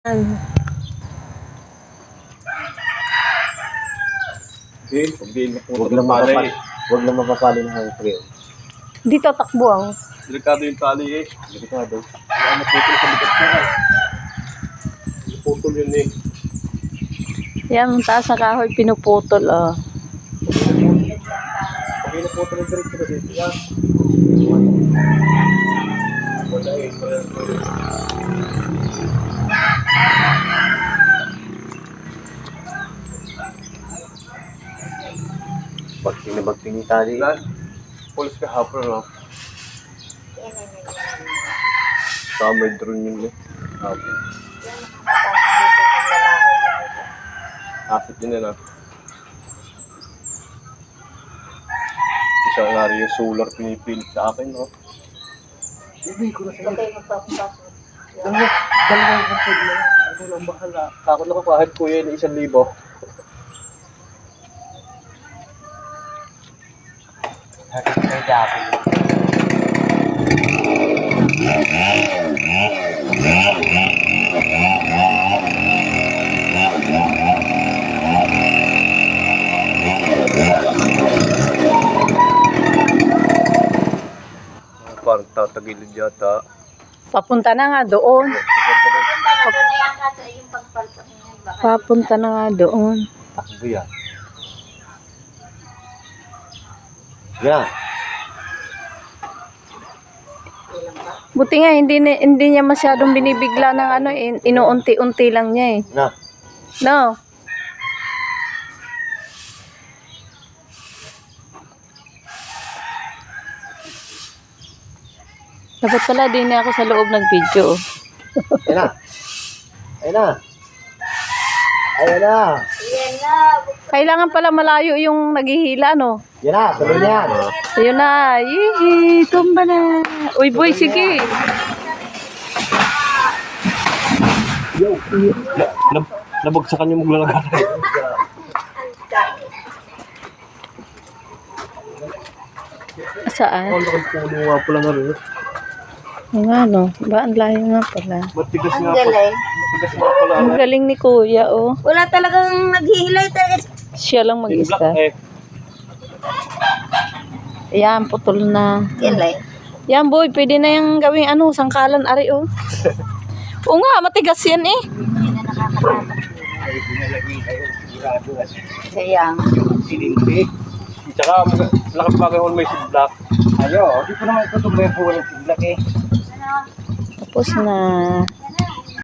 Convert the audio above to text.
Huwag lang mapapali ng hangin pre. Dito takbo ako. Delikado yung tali eh. Delikado. Kaya naputol sa bigat ko. Naputol yun eh. Yan, ang taas na kahoy, pinuputol, oh. Pag naputol yung diretso na dito yan. Wala eh. Bagting na bagting yung tali. Pulis ka hapon no? Summer drone yun eh. Hapon. Asset yun na. Isa nga rin yung solar pinipilit sa akin no? Hindi ko na sa'yo. Dalawang kapag na yan. Ano lang bahala. Takot ako kahit kuya na 1,000. Hakit kayo dapin. Parang tatagilid yata. Papunta na nga doon. Papunta na nga doon. Takbo yan. Yeah. Buti nga, hindi niya masyadong binibigla ng ano, inuunti-unti lang niya eh. Na. No? Dapat pala din ako sa loob ng video. Ayun na. Ayun na. Ayun na. Kailangan pala malayo yung naghihila, no? Yan na. Tuloy na yan. Ayun na. Yee, tumba na. Uy, boy, sige. Yo. Nabagsakan yung maglalagan. Saan? Puno nga pala nga rin. Nga, no? Ba, ang layo nga pala. Matigas nga Ang pala. galing. Matigas nga pala. Ang galing ni Kuya, oh. Wala talagang naghihilay talaga. Siya lang Yung mag-isa. black eh. Ayan, putol na. Hilay. Yan, boy, pwede na yung gawing ano, sangkalan, ari, oh. Oo nga, matigas yan, eh. Sayang. Silinti. Tsaka lakas bagay on may black. Ayo. Di ko naman ito tumbeho ng black eh. Tapos na.